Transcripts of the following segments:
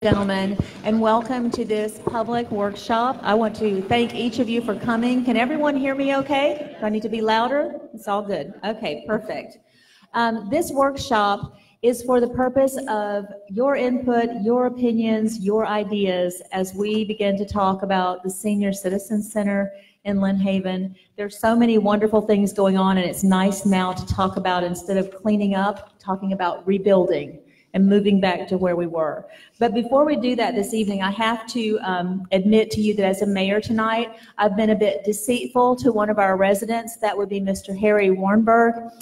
Gentlemen, and welcome to this public workshop. I want to thank each of you for coming. Can everyone hear me okay? Do I need to be louder? It's all good. Okay, perfect. This workshop is for the purpose of your input, your opinions, your ideas as we begin to talk about the Senior Citizen Center in Lynn Haven. There's so many wonderful things going on, and it's nice now to talk about, instead of cleaning up, talking about rebuilding and moving back to where we were. But before we do that this evening, I have to admit to you that as a mayor tonight, I've been a bit deceitful to one of our residents. That would be Mr. Harry Warnberg.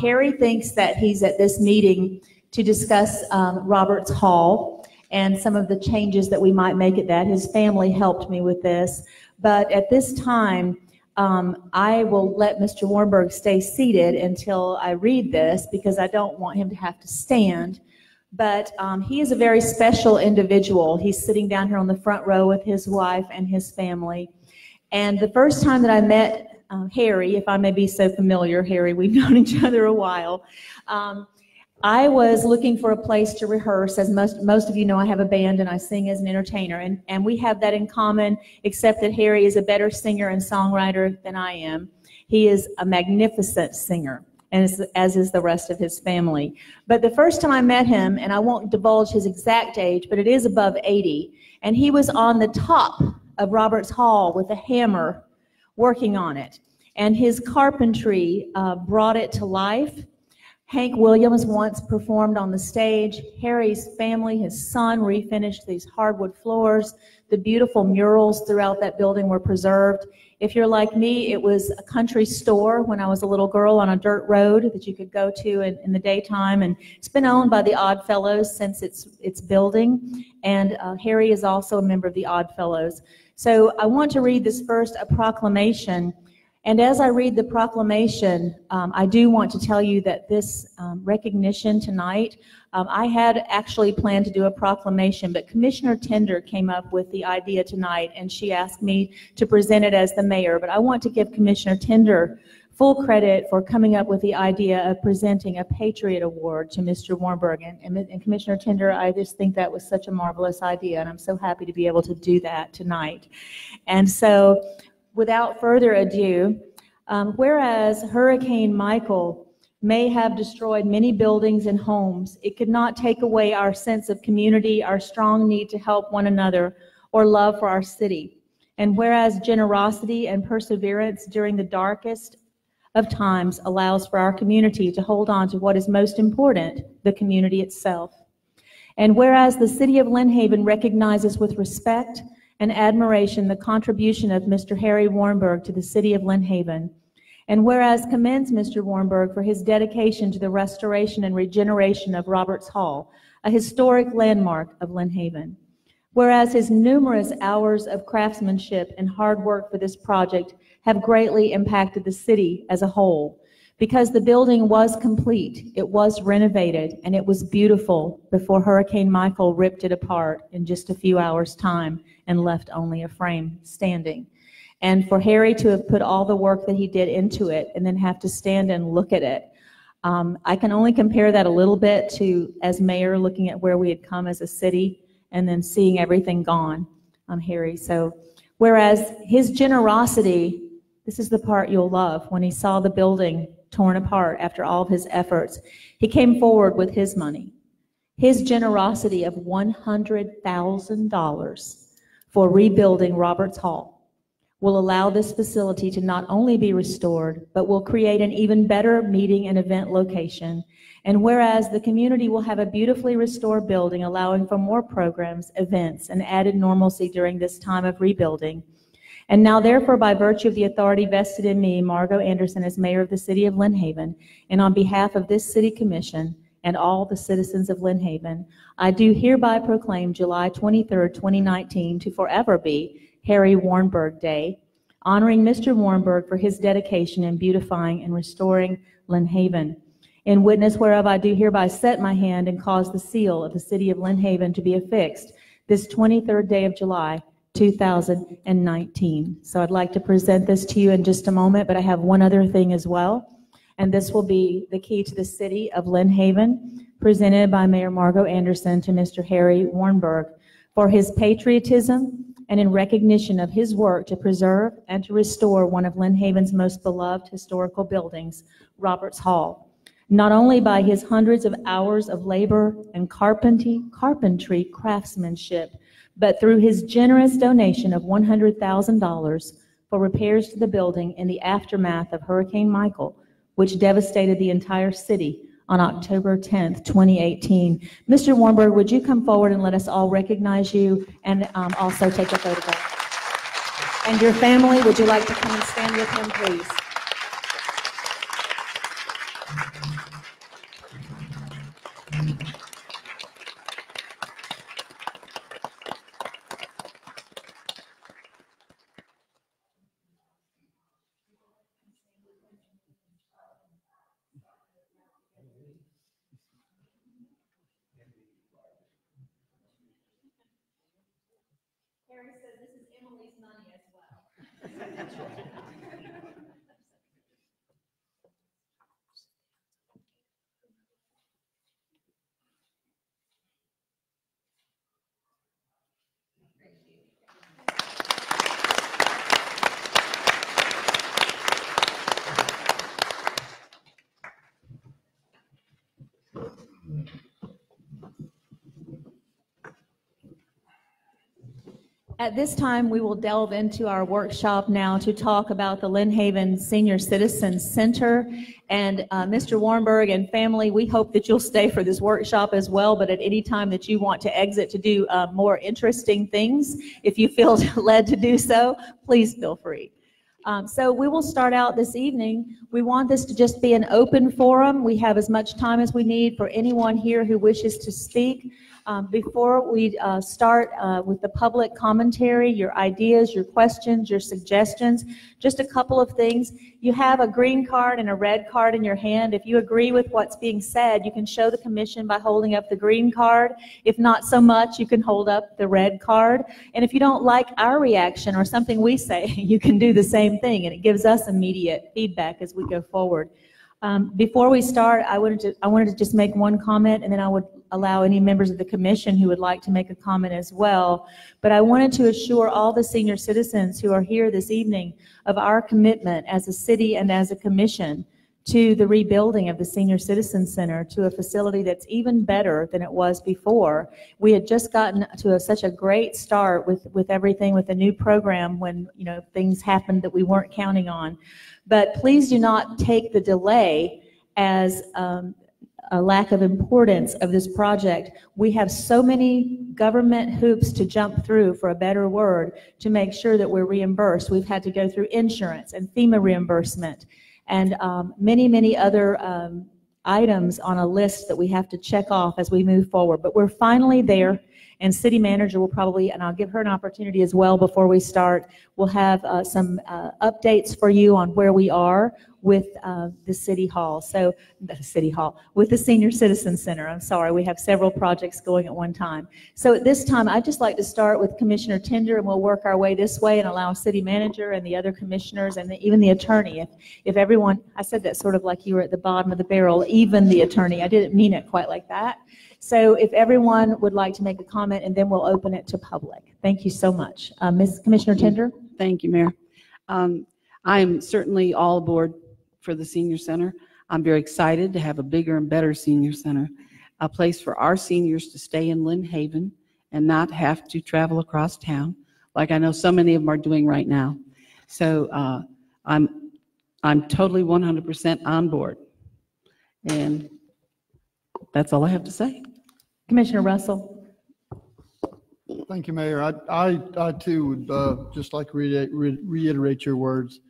Harry thinks that he's at this meeting to discuss Roberts Hall and some of the changes that we might make at that. His family helped me with this. But at this time, I will let Mr. Warnberg stay seated until I read this, because I don't want him to have to stand. But he is a very special individual. He's sitting down here on the front row with his wife and his family. And the first time that I met Harry, if I may be so familiar, Harry, we've known each other a while, I was looking for a place to rehearse. As most of you know, I have a band and I sing as an entertainer. And we have that in common, except that Harry is a better singer and songwriter than I am. He is a magnificent singer, and as is the rest of his family. But the first time I met him, and I won't divulge his exact age, but it is above 80, and he was on the top of Roberts Hall with a hammer working on it. And his carpentry brought it to life. Hank Williams once performed on the stage. Harry's family, his son, refinished these hardwood floors. The beautiful murals throughout that building were preserved. If you're like me, it was a country store when I was a little girl on a dirt road that you could go to in the daytime, and it's been owned by the Odd Fellows since its building, and Harry is also a member of the Odd Fellows. So I want to read this first, a proclamation, and as I read the proclamation, I do want to tell you that this recognition tonight, I had actually planned to do a proclamation, but Commissioner Tender came up with the idea tonight, and she asked me to present it as the mayor. But I want to give Commissioner Tender full credit for coming up with the idea of presenting a Patriot Award to Mr. Warnberg. And Commissioner Tender, I just think that was such a marvelous idea, and I'm so happy to be able to do that tonight. And so, without further ado, whereas Hurricane Michael may have destroyed many buildings and homes, it could not take away our sense of community, our strong need to help one another, or love for our city. And whereas generosity and perseverance during the darkest of times allows for our community to hold on to what is most important, the community itself. And whereas the city of Lynn Haven recognizes with respect and admiration the contribution of Mr. Harry Warnberg to the city of Lynn Haven. And whereas commends Mr. Warnberg for his dedication to the restoration and regeneration of Roberts Hall, a historic landmark of Lynn Haven. Whereas his numerous hours of craftsmanship and hard work for this project have greatly impacted the city as a whole. Because the building was complete, it was renovated, and it was beautiful before Hurricane Michael ripped it apart in just a few hours' time and left only a frame standing. And for Harry to have put all the work that he did into it and then have to stand and look at it, I can only compare that a little bit to, as mayor, looking at where we had come as a city and then seeing everything gone, Harry. So whereas his generosity, this is the part you'll love, when he saw the building torn apart after all of his efforts, he came forward with his money. His generosity of $100,000 for rebuilding Roberts Hall will allow this facility to not only be restored, but will create an even better meeting and event location. And whereas the community will have a beautifully restored building, allowing for more programs, events, and added normalcy during this time of rebuilding. And now, therefore, by virtue of the authority vested in me, Margot Anderson, as mayor of the city of Lynn Haven, and on behalf of this city commission and all the citizens of Lynn Haven, I do hereby proclaim July 23rd, 2019 to forever be Harry Warnberg Day, honoring Mr. Warnberg for his dedication in beautifying and restoring Lynn Haven. In witness whereof I do hereby set my hand and cause the seal of the city of Lynn Haven to be affixed this 23rd day of July, 2019. So I'd like to present this to you in just a moment, but I have one other thing as well. and this will be the key to the city of Lynn Haven, presented by Mayor Margot Anderson to Mr. Harry Warnberg for his patriotism and in recognition of his work to preserve and to restore one of Lynn Haven's most beloved historical buildings, Roberts Hall. Not only by his hundreds of hours of labor and carpentry craftsmanship, but through his generous donation of $100,000 for repairs to the building in the aftermath of Hurricane Michael, which devastated the entire city on October 10th, 2018. Mr. Warnberg, would you come forward and let us all recognize you and also take a photograph? And your family, would you like to come and stand with him, please? Harry says this is Emily's money as well. At this time, we will delve into our workshop now to talk about the Lynn Haven Senior Citizen Center. And Mr. Warnberg and family, we hope that you'll stay for this workshop as well, but at any time that you want to exit to do more interesting things, if you feel led to do so, please feel free. So we will start out this evening. We want this to just be an open forum. We have as much time as we need for anyone here who wishes to speak. Before we start with the public commentary, your ideas, your questions, your suggestions, just a couple of things. You have a green card and a red card in your hand. If you agree with what's being said, you can show the commission by holding up the green card. If not so much, you can hold up the red card. And if you don't like our reaction or something we say, you can do the same thing, and it gives us immediate feedback as we go forward. Before we start, I wanted to just make one comment, and then I would allow any members of the commission who would like to make a comment as well. But I wanted to assure all the senior citizens who are here this evening of our commitment as a city and as a commission to the rebuilding of the Senior Citizen Center to a facility that's even better than it was before. We had just gotten to such a great start with everything, with the new program, when things happened that we weren't counting on. But please do not take the delay as a lack of importance of this project. We have so many government hoops to jump through, for a better word, to make sure that we're reimbursed. We've had to go through insurance and FEMA reimbursement and many other items on a list that we have to check off as we move forward. But we're finally there, and City Manager will probably, and I'll give her an opportunity as well before we start, we'll have some updates for you on where we are with the City Hall. So, with the Senior Citizen Center. I'm sorry, we have several projects going at one time. So at this time, I'd just like to start with Commissioner Tender, and we'll work our way this way and allow City Manager and the other commissioners and even the attorney. If everyone, I said that sort of like you were at the bottom of the barrel, even the attorney. I didn't mean it quite like that. So if everyone would like to make a comment, and then we'll open it to public. Thank you so much. Ms. Commissioner Tender? Thank you, Mayor. I'm certainly all aboard for the Senior Center. I'm very excited to have a bigger and better Senior Center, a place for our seniors to stay in Lynn Haven and not have to travel across town, like I know so many of them are doing right now. So I'm totally 100% on board. And that's all I have to say. Commissioner Russell. Thank you, Mayor. I too would just like to reiterate your words.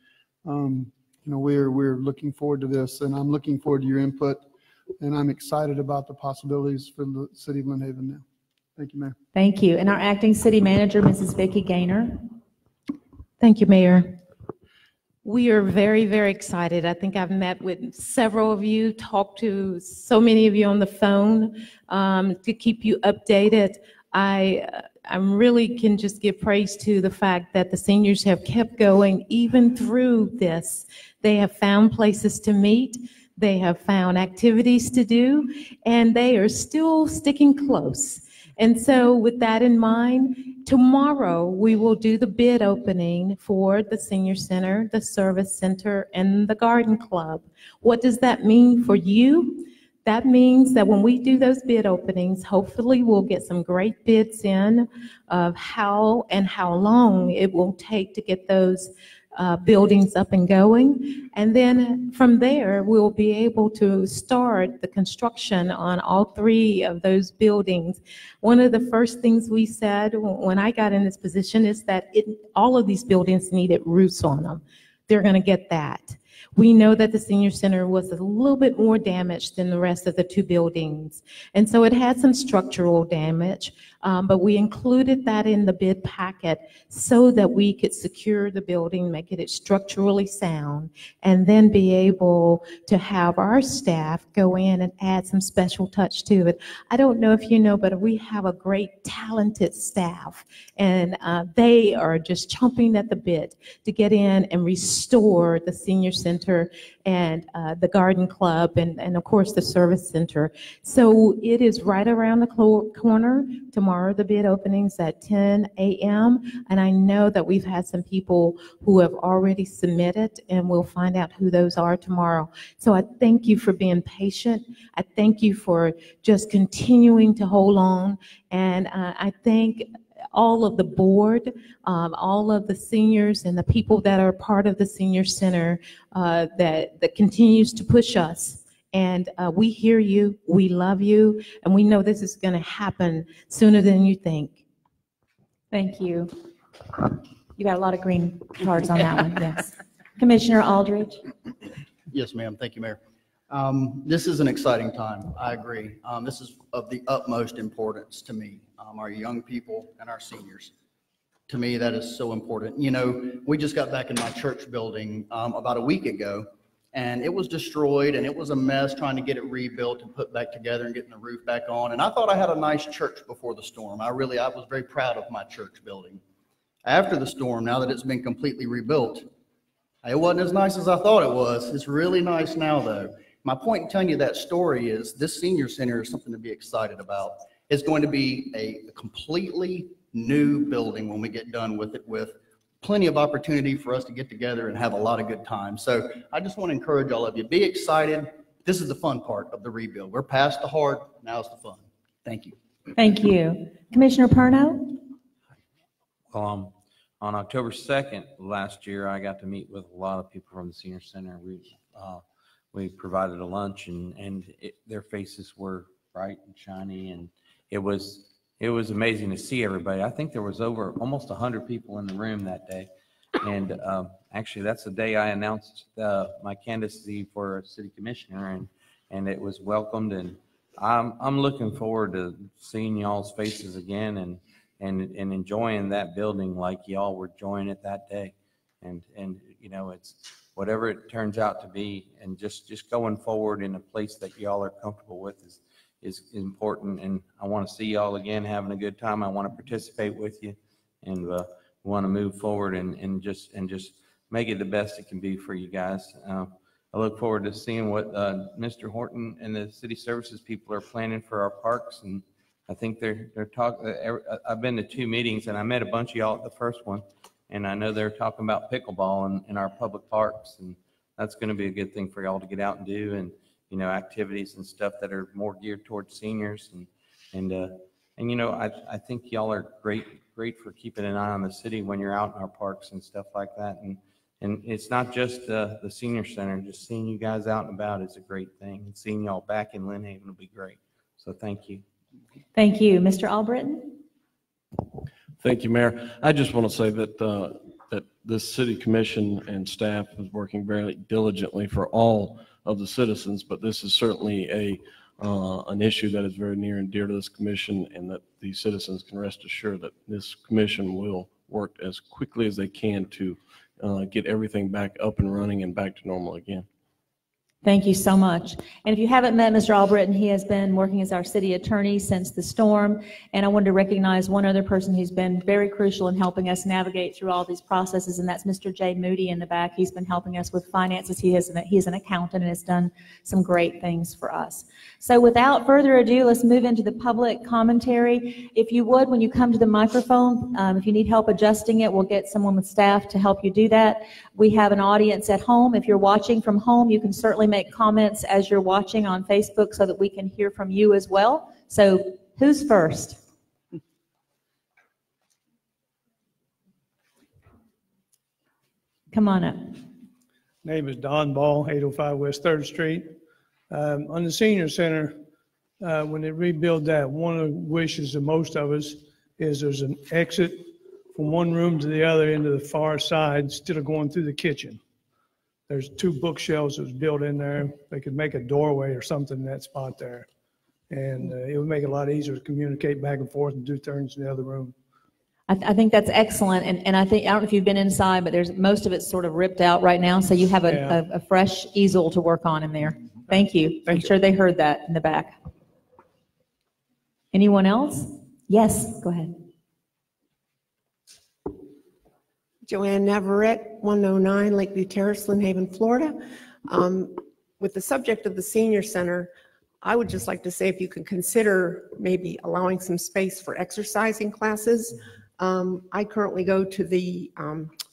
We're looking forward to this, and I'm looking forward to your input, and I'm excited about the possibilities for the city of Lynn Haven now. Thank you, Mayor. Thank you. And our acting city manager, Mrs. Vicki Gaynor. Thank you, Mayor. We are very, very excited. I think I've met with several of you, talked to so many of you on the phone to keep you updated. I really can just give praise to the fact that the seniors have kept going even through this. They have found places to meet, they have found activities to do, and they are still sticking close. And so with that in mind, tomorrow we will do the bid opening for the senior center, the service center, and the garden club. What does that mean for you? That means that when we do those bid openings, hopefully we'll get some great bids in of how long it will take to get those buildings up and going. And then from there, we'll be able to start the construction on all 3 of those buildings. One of the first things we said when I got in this position is that all of these buildings needed roofs on them. They're going to get that. We know that the senior center was a little bit more damaged than the rest of the 2 buildings. And so it had some structural damage, but we included that in the bid packet so that we could secure the building, make it structurally sound, and then be able to have our staff go in and add some special touch to it. I don't know if you know, but we have a great talented staff, and they are just chomping at the bit to get in and restore the senior center and the garden club and of course the service center. So it is right around the corner. Tomorrow the bid opening's at 10 a.m. and I know that we've had some people who have already submitted, and we'll find out who those are tomorrow. So I thank you for being patient. I thank you for just continuing to hold on, and I thank all of the board, all of the seniors and the people that are part of the senior center that continues to push us. And we hear you, we love you, and we know this is going to happen sooner than you think. Thank you. You got a lot of green cards on that one, yes. Commissioner Aldridge. Yes, ma'am. Thank you, Mayor. This is an exciting time. I agree. This is of the utmost importance to me, our young people and our seniors. To me, that is so important. You know, we just got back in my church building about a week ago, and it was destroyed, and it was a mess trying to get it rebuilt and put back together and getting the roof back on. And I thought I had a nice church before the storm. I was very proud of my church building. After the storm, now that it's been completely rebuilt, it wasn't as nice as I thought it was. It's really nice now, though. My point in telling you that story is this senior center is something to be excited about. It's going to be a completely new building when we get done with it, with plenty of opportunity for us to get together and have a lot of good time. So I just want to encourage all of you, be excited. This is the fun part of the rebuild. We're past the hard, now's the fun. Thank you. Thank you. Commissioner Perno? On October 2nd last year, I got to meet with a lot of people from the senior center. We provided a lunch, and their faces were bright and shiny, and it was amazing to see everybody. I think there was over almost 100 people in the room that day, and actually that's the day I announced my candidacy for city commissioner, and it was welcomed, and I'm looking forward to seeing y'all's faces again and enjoying that building like y'all were enjoying it that day, and you know, it's whatever it turns out to be, and just going forward in a place that y'all are comfortable with is important. And I want to see y'all again having a good time. I want to participate with you, and want to move forward and just make it the best it can be for you guys. I look forward to seeing what Mr. Horton and the city services people are planning for our parks, and I think they're talking. I've been to 2 meetings, and I met a bunch of y'all at the first one. And I know they're talking about pickleball in our public parks, and that's going to be a good thing for y'all to get out and do, and you know, activities and stuff that are more geared towards seniors, and you know, I think y'all are great for keeping an eye on the city when you're out in our parks and stuff like that, and it's not just the senior center. Just seeing you guys out and about is a great thing, and seeing y'all back in Lynn Haven will be great. So thank you. Thank you. Mr. Albritton? Thank you, Mayor. I just want to say that that this city commission and staff is working very diligently for all of the citizens, but this is certainly an issue that is very near and dear to this commission, and that the citizens can rest assured that this commission will work as quickly as they can to get everything back up and running and back to normal again. Thank you so much. And if you haven't met Mr. Albritton, he has been working as our city attorney since the storm. And I wanted to recognize one other person who's been very crucial in helping us navigate through all these processes, and that's Mr. Jay Moody in the back. He's been helping us with finances. He is an accountant and has done some great things for us. So without further ado, let's move into the public commentary. If you would, when you come to the microphone, if you need help adjusting it, we'll get someone with staff to help you do that. We have an audience at home. If you're watching from home, you can certainly make comments as you're watching on Facebook so that we can hear from you as well. So who's first? Come on up. Name is Don Ball, 805 West 3rd Street. On the senior center, when they rebuild that, one of the wishes of most of us is there's an exit from one room to the other into the far side instead of going through the kitchen. There's 2 bookshelves that was built in there. They could make a doorway or something in that spot there. And it would make it a lot easier to communicate back and forth and do things in the other room. I think that's excellent, and I think, I don't know if you've been inside, but there's most of it's sort of ripped out right now, so you have a fresh easel to work on in there. Thank you. I'm sure they heard that in the back. Anyone else? Yes, go ahead. Joanne Navarrete, 109 Lakeview Terrace, Lynn Haven, Florida. With the subject of the senior center, I would just like to say if you could consider maybe allowing some space for exercising classes. I currently go to the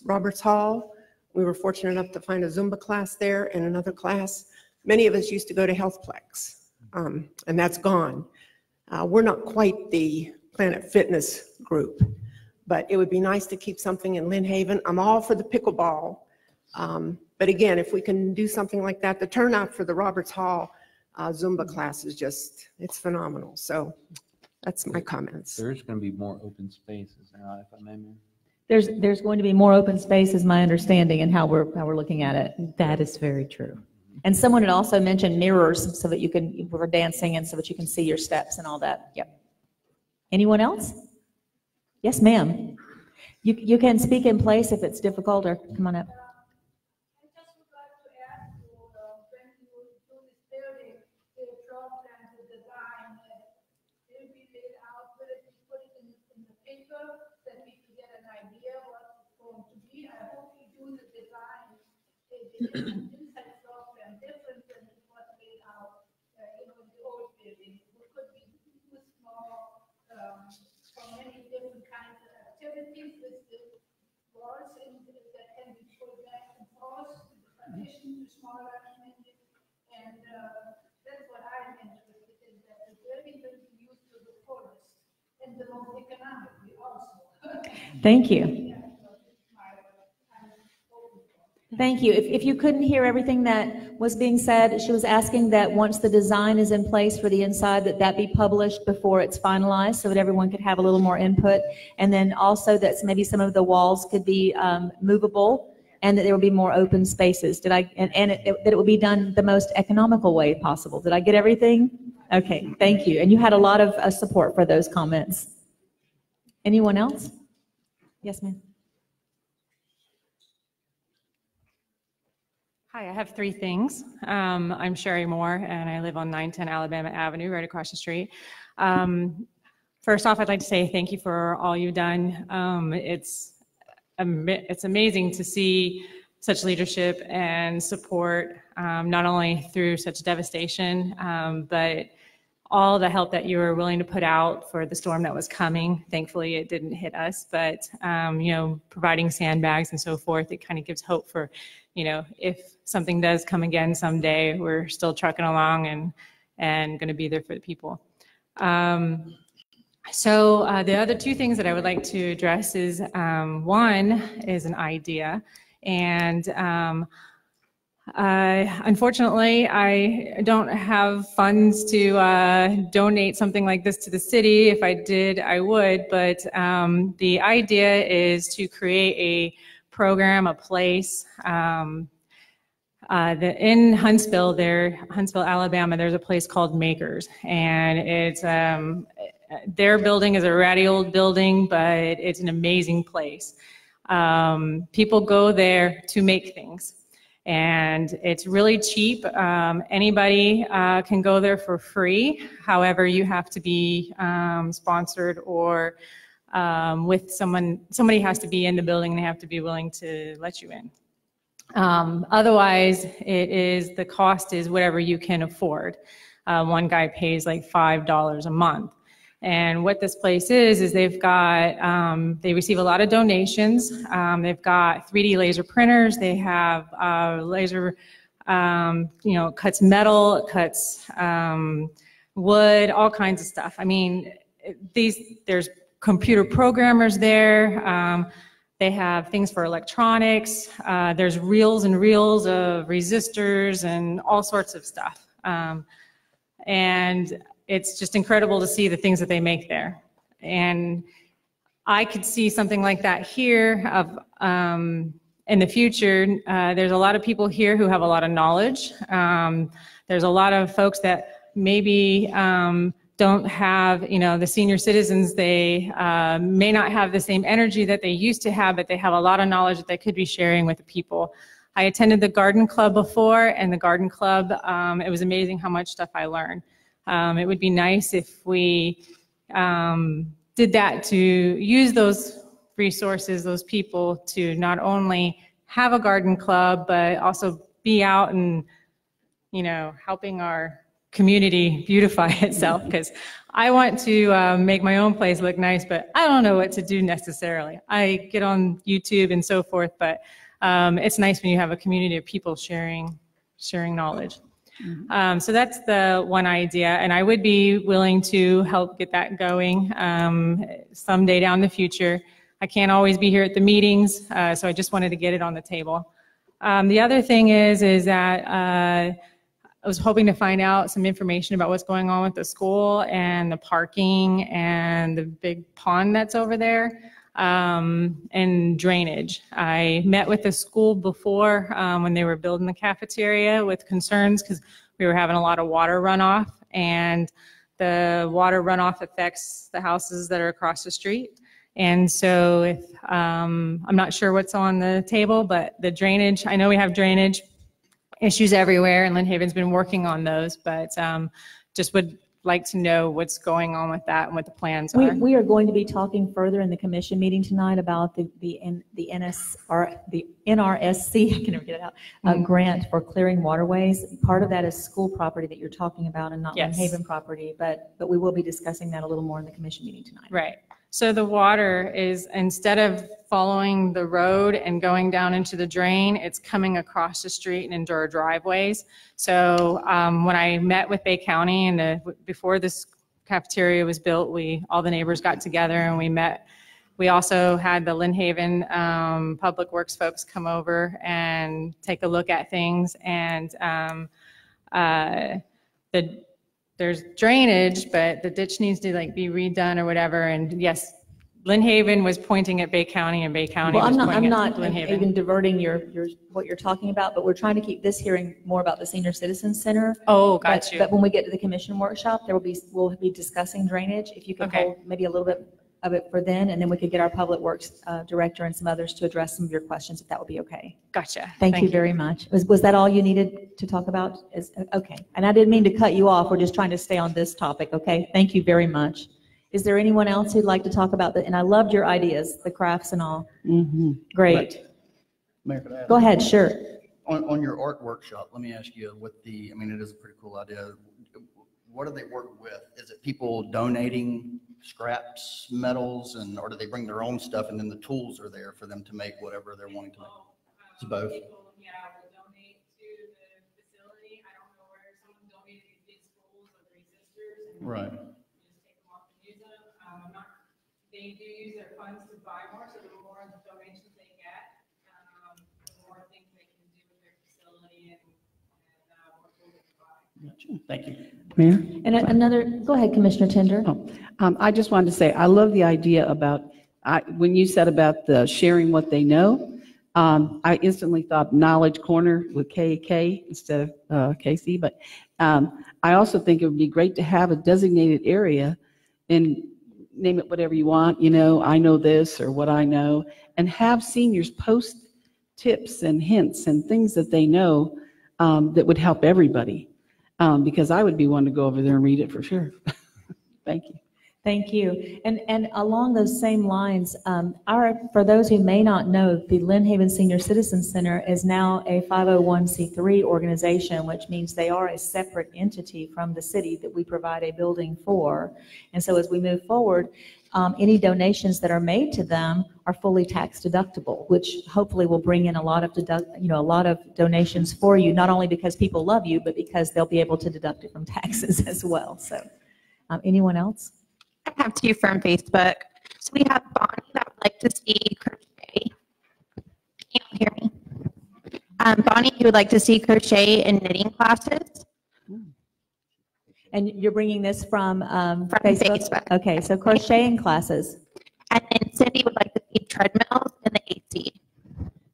Roberts Hall. We were fortunate enough to find a Zumba class there and another class. Many of us used to go to Healthplex, and that's gone. We're not quite the Planet Fitness group, but it would be nice to keep something in Lynn Haven. I'm all for the pickleball, but again, if we can do something like that, the turnout for the Roberts Hall Zumba class is just, it's phenomenal. So that's my comments. There's going to be more open spaces now, if I may. There's going to be more open space, is my understanding, and how we're looking at it. That is very true. And someone had also mentioned mirrors so that you can, for dancing, and so that you can see your steps and all that. Yep. Anyone else? Yes, ma'am. You can speak in place if it's difficult, or come on up. Inside program different than what laid out, in the old building. It could be too small for many different kinds of activities with the walls that can be pulled back and forth, the partition to smaller, and that's what I'm interested in, that the building will be used to the fullest and the most economically also. Thank you. Thank you. If you couldn't hear everything that was being said, she was asking that once the design is in place for the inside, that be published before it's finalized so that everyone could have a little more input. And then also that maybe some of the walls could be movable and that there would be more open spaces. That it would be done the most economical way possible. Did I get everything? Okay, thank you. And you had a lot of support for those comments. Anyone else? Yes, ma'am. Hi, I have 3 things. I'm Sherry Moore, and I live on 910 Alabama Avenue, right across the street. First off, I'd like to say thank you for all you've done. It's amazing to see such leadership and support, not only through such devastation, but all the help that you were willing to put out for the storm that was coming. Thankfully, it didn't hit us, but providing sandbags and so forth, it kind of gives hope for, if something does come again someday, we're still trucking along and going to be there for the people. So the other 2 things that I would like to address is, one is an idea, and unfortunately, I don't have funds to donate something like this to the city. If I did, I would, but the idea is to create a program, a place. In Huntsville, Alabama, there's a place called Makers, and it's their building is a ratty old building, but it's an amazing place. People go there to make things. And it's really cheap. Anybody can go there for free. However, you have to be sponsored or with somebody has to be in the building and they have to be willing to let you in. Otherwise, the cost is whatever you can afford. One guy pays like $5 a month. And what this place is they've got, they receive a lot of donations. They've got 3D laser printers. They have laser, cuts metal, cuts wood, all kinds of stuff. I mean, there's computer programmers there. They have things for electronics. There's reels and reels of resistors and all sorts of stuff. And it's just incredible to see the things that they make there. And I could see something like that here in the future. There's a lot of people here who have a lot of knowledge. There's a lot of folks that maybe don't have, the senior citizens, they may not have the same energy that they used to have, but they have a lot of knowledge that they could be sharing with the people. I attended the garden club before, and the garden club, it was amazing how much stuff I learned. It would be nice if we did that, to use those resources, those people, to not only have a garden club, but also be out and, helping our community beautify itself, because I want to make my own place look nice, but I don't know what to do necessarily. I get on YouTube and so forth, but it's nice when you have a community of people sharing knowledge. So that's the one idea, and I would be willing to help get that going someday down the future. I can't always be here at the meetings, so I just wanted to get it on the table. The other thing is that I was hoping to find out some information about what's going on with the school and the parking and the big pond that's over there, and drainage. I met with the school before when they were building the cafeteria with concerns because we were having a lot of water runoff, and the water runoff affects the houses that are across the street. And so if I'm not sure what's on the table, but the drainage, I know we have drainage issues everywhere, and Lynn Haven's been working on those, but just would like to know what's going on with that and what the plans are. We are going to be talking further in the commission meeting tonight about the NRSC, I can never get it out, grant for clearing waterways. Part of that is school property that you're talking about and not Lynn Haven property, but we will be discussing that a little more in the commission meeting tonight. Right. So the water is, instead of following the road and going down into the drain, it's coming across the street and into our driveways. So when I met with Bay County and before this cafeteria was built, all the neighbors got together and we met. We also had the Lynn Haven Public Works folks come over and take a look at things. And there's drainage, but the ditch needs to be redone or whatever. And yes, Lynn Haven was pointing at Bay County, and Bay County was pointing at Lynn Haven. I'm not even diverting what you're talking about, but we're trying to keep this hearing more about the Senior Citizens Center. Oh, got you. But when we get to the commission workshop, we'll be discussing drainage. If you could hold maybe a little bit of it for then, and then we could get our Public Works director and some others to address some of your questions, if that would be okay. Gotcha. Thank you very much. Was that all you needed to talk about? Okay. And I didn't mean to cut you off. We're just trying to stay on this topic, okay? Thank you very much. Is there anyone else who'd like to talk about that? And I loved your ideas, the crafts and all. Great. Mayor, could I ask? Go ahead, sure. On your art workshop, let me ask you it is a pretty cool idea. What do they work with? Is it people donating scraps, metals, or do they bring their own stuff and then the tools are there for them to make whatever they're wanting to make? It's both. People, will donate to the facility. I don't know where someone donated these big spools of resistors. Right. Just take them off and use them. They do use their funds to buy more, so the more the donations they get, the more things they can do with their facility and more tools to buy. Gotcha. Thank you. Mayor? And go ahead, Commissioner Tender. I just wanted to say, I love the idea about, when you said about the sharing what they know, I instantly thought Knowledge Corner with KK instead of KC, but I also think it would be great to have a designated area, and name it whatever you want, I know this or what I know, and have seniors post tips and hints and things that they know that would help everybody. Because I would be one to go over there and read it for sure. Thank you. Thank you. And along those same lines, for those who may not know, the Lynn Haven Senior Citizen Center is now a 501c3 organization, which means they are a separate entity from the city that we provide a building for. And so as we move forward, any donations that are made to them are fully tax deductible, which hopefully will bring in a lot of donations for you, not only because people love you, but because they'll be able to deduct it from taxes as well. So, anyone else? I have two from Facebook. So we have Bonnie that would like to see crochet. Can you hear me? Bonnie, who would like to see crochet and knitting classes. And you're bringing this from Facebook. Okay, so crocheting classes. And then Cindy would like to see treadmills in the AC.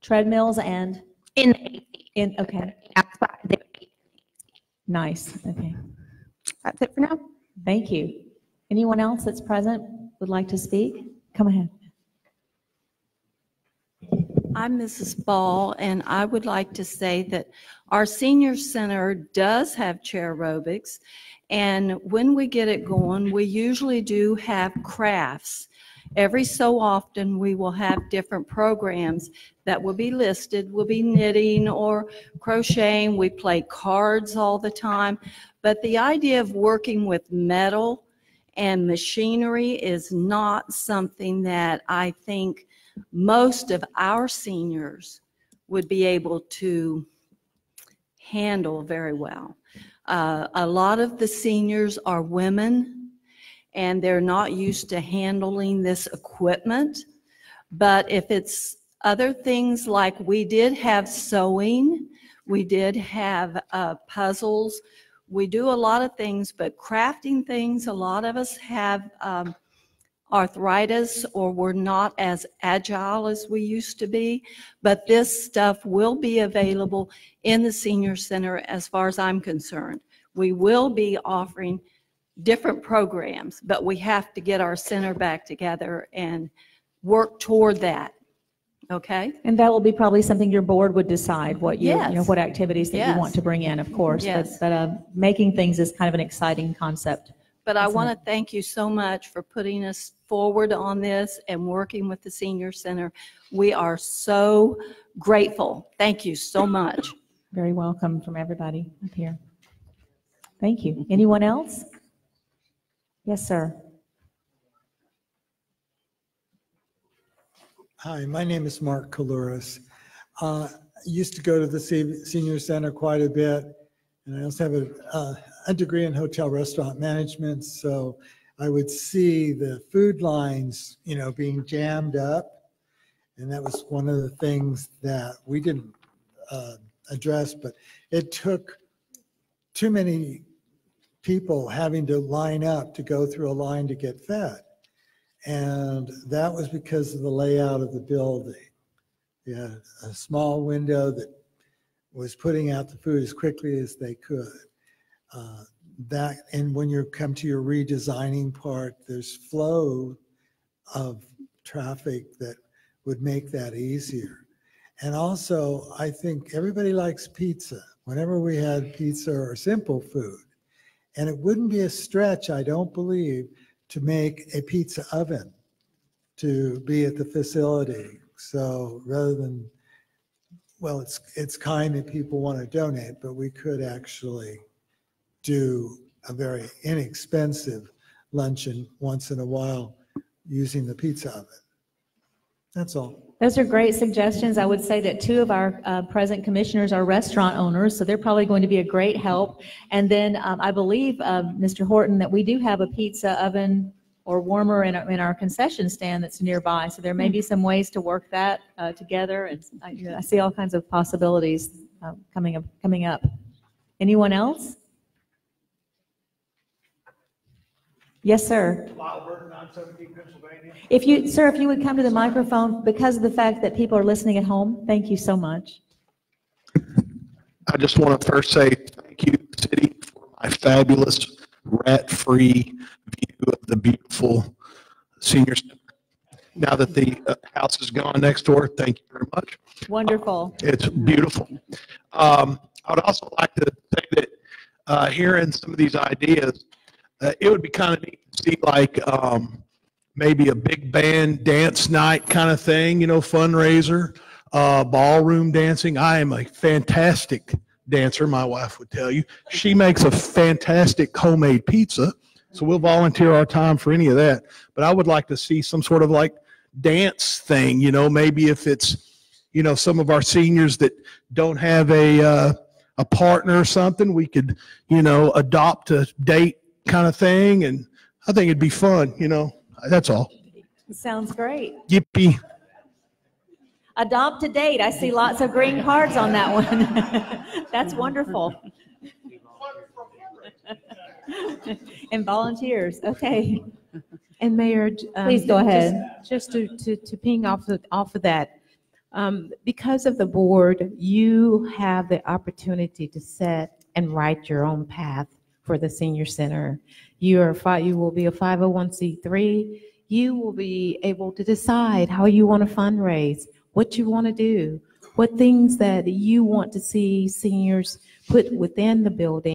Treadmills and? In the AC. Okay. Outside, they would be in the AC. Nice, okay. That's it for now. Thank you. Anyone else that's present would like to speak? Come ahead. I'm Mrs. Ball, and I would like to say that our senior center does have chair aerobics, and when we get it going, we usually do have crafts. Every so often, we will have different programs that will be listed. We'll be knitting or crocheting. We play cards all the time, but the idea of working with metal and machinery is not something that I think most of our seniors would be able to handle very well. A lot of the seniors are women, and they're not used to handling this equipment. But if it's other things, like we did have sewing, we did have puzzles, we do a lot of things, but crafting things, a lot of us have arthritis, or we're not as agile as we used to be. But this stuff will be available in the senior center as far as I'm concerned. We will be offering different programs, but we have to get our center back together and work toward that. Okay. And that will be probably something your board would decide what Yes. what activities that Yes. you want to bring in, of course. Yes. But making things is kind of an exciting concept. But I Isn't want it? to thank you so much for putting us forward on this and working with the senior center. We are so grateful. Thank you so much. Very welcome from everybody up here. Thank you. Anyone else? Yes, sir. Hi, my name is Mark Kalouris. I used to go to the senior center quite a bit, and I also have a degree in hotel restaurant management, so I would see the food lines, being jammed up, and that was one of the things that we didn't address, but it took too many people having to line up to go through a line to get fed. And that was because of the layout of the building. You had a small window that was putting out the food as quickly as they could. And when you come to your redesigning part, there's flow of traffic that would make that easier. And also, I think everybody likes pizza. Whenever we had pizza or simple food, and it wouldn't be a stretch, I don't believe, to make a pizza oven to be at the facility. So rather than, well, it's kind that people want to donate, but we could actually do a very inexpensive luncheon once in a while using the pizza oven. That's all. Those are great suggestions. I would say that two of our present commissioners are restaurant owners, so they're probably going to be a great help. And then I believe, Mr. Horton, that we do have a pizza oven or warmer in our concession stand that's nearby. So there may be some ways to work that together. And I see all kinds of possibilities coming up. Anyone else? Yes, sir. Lyle Burton, 917 Pennsylvania. If you would come to the microphone, because of the fact that people are listening at home, thank you so much. I just want to first say thank you, City, for my fabulous rat-free view of the beautiful senior center. now that the house is gone next door. Thank you very much. Wonderful. It's beautiful. I would also like to say that hearing some of these ideas, it would be kind of neat to see like maybe a big band dance night kind of thing, you know, fundraiser, ballroom dancing. I am a fantastic dancer, my wife would tell you. She makes a fantastic homemade pizza, so we'll volunteer our time for any of that. But I would like to see some sort of like dance thing, you know, maybe if it's, you know, some of our seniors that don't have a partner or something, we could, you know, adopt a date kind of thing, and I think it'd be fun, you know. That's all. Sounds great. Yippee. Adopt a date. I see lots of green cards on that one. That's wonderful. And volunteers. Okay. And Mayor, Please go ahead. Just to ping off of that, because of the board, you have the opportunity to set and write your own path for the senior center. You will be a 501c3. You will be able to decide how you want to fundraise, what you want to do, what things that you want to see seniors put within the building.